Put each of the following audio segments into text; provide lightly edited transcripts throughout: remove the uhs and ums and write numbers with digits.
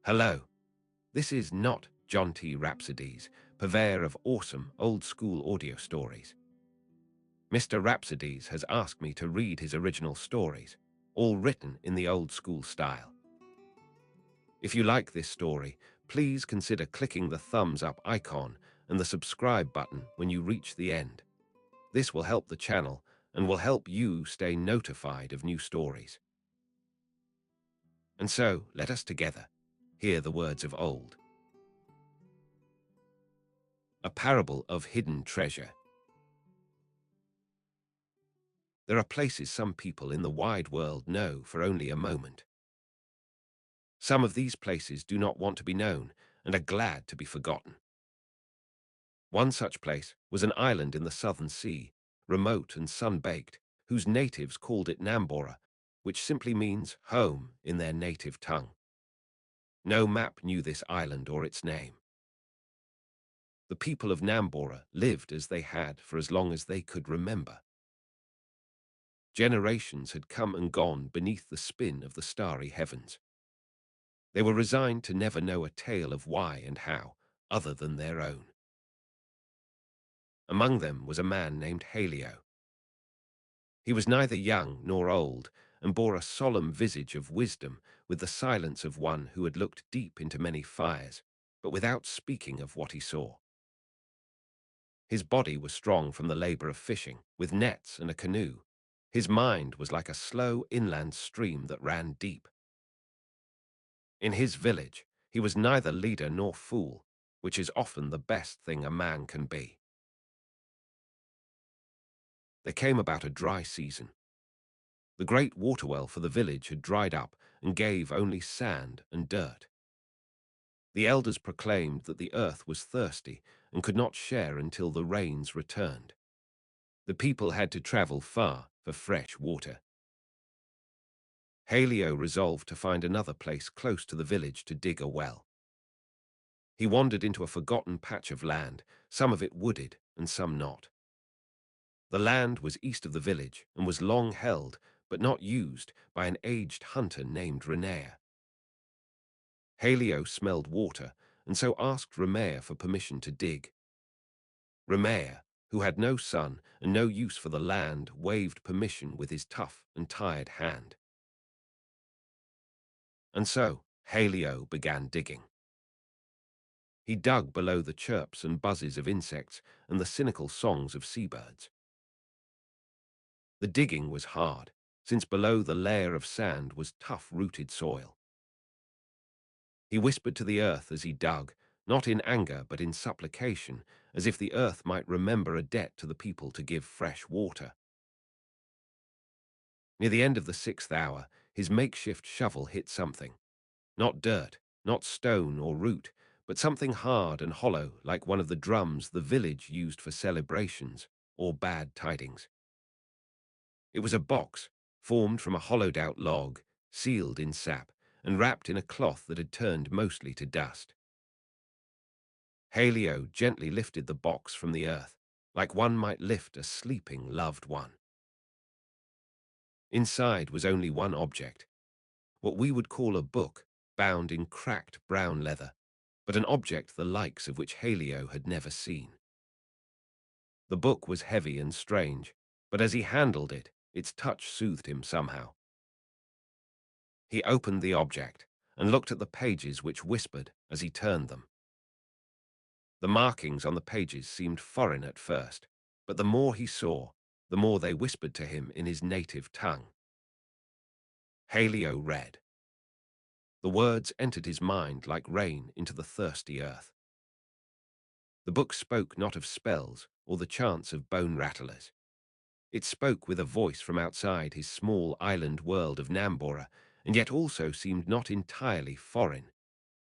Hello, this is not John T. Rhapsodies, purveyor of awesome old-school audio stories. Mr. Rhapsodies has asked me to read his original stories, all written in the old-school style. If you like this story, please consider clicking the thumbs up icon and the subscribe button when you reach the end. This will help the channel and will help you stay notified of new stories. And so, let us together hear the words of old. A parable of hidden treasure. There are places some people in the wide world know for only a moment. Some of these places do not want to be known and are glad to be forgotten. One such place was an island in the southern sea, remote and sun-baked, whose natives called it Nambora, which simply means home in their native tongue. No map knew this island or its name. The people of Nambora lived as they had for as long as they could remember. Generations had come and gone beneath the spin of the starry heavens. They were resigned to never know a tale of why and how, other than their own. Among them was a man named Haleo. He was neither young nor old, and bore a solemn visage of wisdom with the silence of one who had looked deep into many fires, but without speaking of what he saw. His body was strong from the labor of fishing, with nets and a canoe. His mind was like a slow inland stream that ran deep. In his village, he was neither leader nor fool, which is often the best thing a man can be. There came about a dry season. The great water well for the village had dried up and gave only sand and dirt. The elders proclaimed that the earth was thirsty and could not share until the rains returned. The people had to travel far for fresh water. Haleo resolved to find another place close to the village to dig a well. He wandered into a forgotten patch of land, some of it wooded and some not. The land was east of the village and was long held, but not used, by an aged hunter named Renea. Haleo smelled water and so asked Remea for permission to dig. Remea, who had no son and no use for the land, waved permission with his tough and tired hand. And so Haleo began digging. He dug below the chirps and buzzes of insects and the cynical songs of seabirds. The digging was hard, since below the layer of sand was tough-rooted soil. He whispered to the earth as he dug, not in anger but in supplication, as if the earth might remember a debt to the people to give fresh water. Near the end of the 6th hour, his makeshift shovel hit something. Not dirt, not stone or root, but something hard and hollow like one of the drums the village used for celebrations or bad tidings. It was a box, formed from a hollowed-out log, sealed in sap, and wrapped in a cloth that had turned mostly to dust. Haleo gently lifted the box from the earth, like one might lift a sleeping loved one. Inside was only one object, what we would call a book, bound in cracked brown leather, but an object the likes of which Haleo had never seen. The book was heavy and strange, but as he handled it, its touch soothed him somehow. He opened the object and looked at the pages which whispered as he turned them. The markings on the pages seemed foreign at first, but the more he saw, the more they whispered to him in his native tongue. Haleo read. The words entered his mind like rain into the thirsty earth. The book spoke not of spells or the chants of bone rattlers. It spoke with a voice from outside his small island world of Nambora, and yet also seemed not entirely foreign,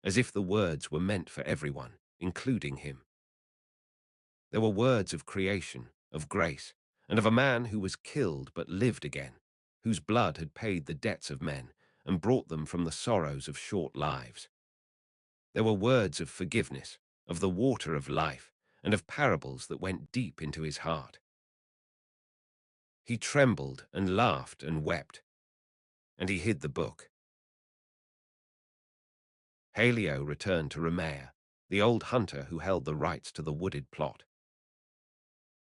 as if the words were meant for everyone, including him. There were words of creation, of grace, and of a man who was killed but lived again, whose blood had paid the debts of men and brought them from the sorrows of short lives. There were words of forgiveness, of the water of life, and of parables that went deep into his heart. He trembled and laughed and wept, and he hid the book. Haleo returned to Ramea, the old hunter who held the rights to the wooded plot.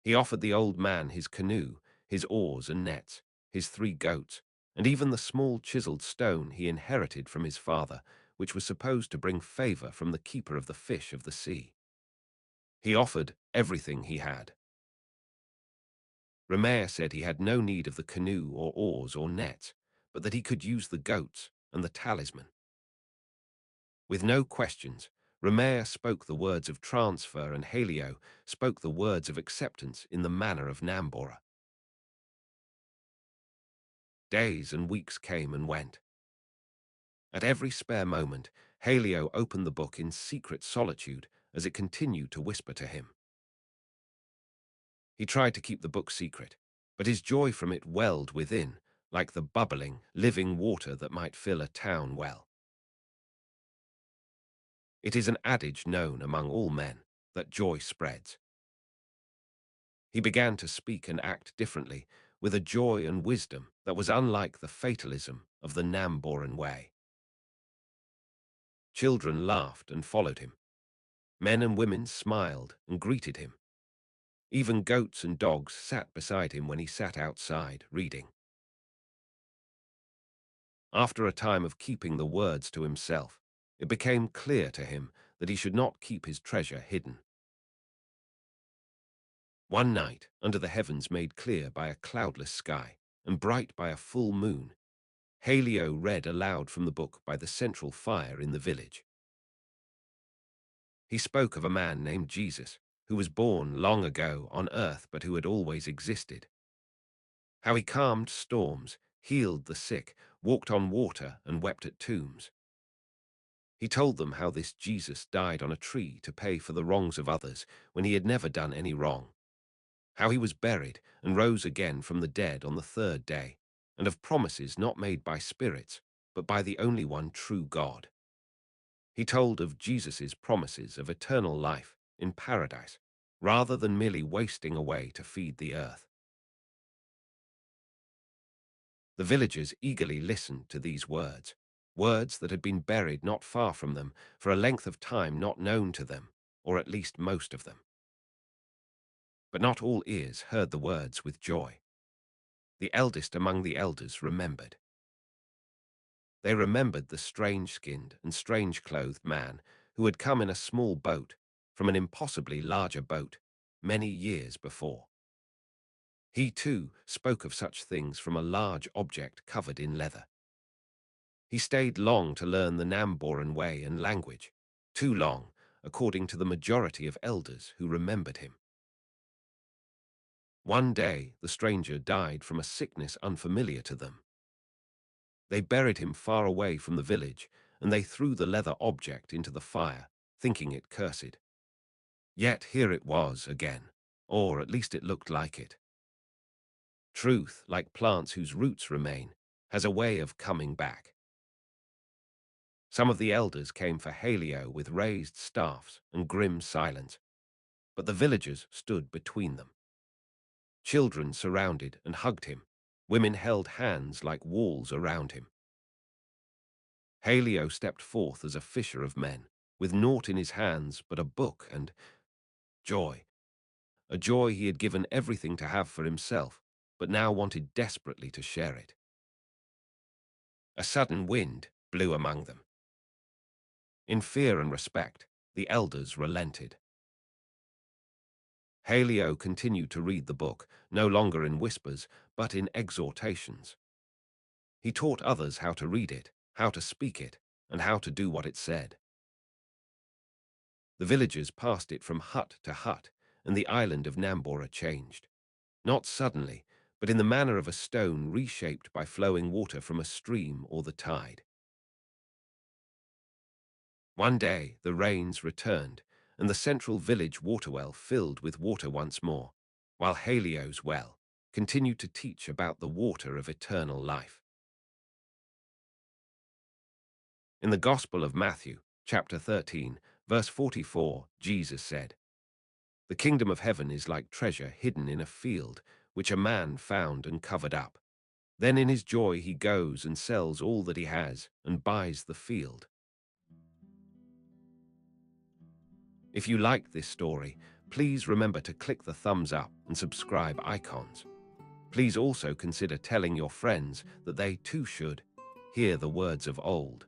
He offered the old man his canoe, his oars and nets, his 3 goats, and even the small chiseled stone he inherited from his father, which was supposed to bring favor from the keeper of the fish of the sea. He offered everything he had. Ramea said he had no need of the canoe or oars or nets, but that he could use the goats and the talisman. With no questions, Ramea spoke the words of transfer and Haleo spoke the words of acceptance in the manner of Nambora. Days and weeks came and went. At every spare moment, Haleo opened the book in secret solitude as it continued to whisper to him. He tried to keep the book secret, but his joy from it welled within, like the bubbling, living water that might fill a town well. It is an adage known among all men that joy spreads. He began to speak and act differently, with a joy and wisdom that was unlike the fatalism of the Namboran way. Children laughed and followed him. Men and women smiled and greeted him. Even goats and dogs sat beside him when he sat outside, reading. After a time of keeping the words to himself, it became clear to him that he should not keep his treasure hidden. One night, under the heavens made clear by a cloudless sky and bright by a full moon, Haleo read aloud from the book by the central fire in the village. He spoke of a man named Jesus, who was born long ago on earth but who had always existed. How he calmed storms, healed the sick, walked on water and wept at tombs. He told them how this Jesus died on a tree to pay for the wrongs of others when he had never done any wrong. How he was buried and rose again from the dead on the 3rd day, and of promises not made by spirits, but by the only one true God. He told of Jesus' promises of eternal life in paradise, rather than merely wasting away to feed the earth. The villagers eagerly listened to these words, words that had been buried not far from them for a length of time not known to them, or at least most of them. But not all ears heard the words with joy. The eldest among the elders remembered. They remembered the strange-skinned and strange-clothed man who had come in a small boat from an impossibly larger boat many years before. He, too, spoke of such things from a large object covered in leather. He stayed long to learn the Namboran way and language, too long, according to the majority of elders who remembered him. One day, the stranger died from a sickness unfamiliar to them. They buried him far away from the village, and they threw the leather object into the fire, thinking it cursed. Yet here it was again, or at least it looked like it. Truth, like plants whose roots remain, has a way of coming back. Some of the elders came for Haleo with raised staffs and grim silence, but the villagers stood between them. Children surrounded and hugged him. Women held hands like walls around him. Haleo stepped forth as a fisher of men, with naught in his hands but a book and joy. A joy he had given everything to have for himself, but now wanted desperately to share it. A sudden wind blew among them. In fear and respect, the elders relented. Haleo continued to read the book, no longer in whispers, but in exhortations. He taught others how to read it, how to speak it, and how to do what it said. The villagers passed it from hut to hut, and the island of Nambora changed. Not suddenly, but in the manner of a stone reshaped by flowing water from a stream or the tide. One day the rains returned, and the central village waterwell filled with water once more, while Haleo's well continued to teach about the water of eternal life. In the Gospel of Matthew, chapter 13, verse 44, Jesus said, "The kingdom of heaven is like treasure hidden in a field, which a man found and covered up. Then in his joy he goes and sells all that he has and buys the field." If you like this story, please remember to click the thumbs up and subscribe icons. Please also consider telling your friends that they too should hear the words of old.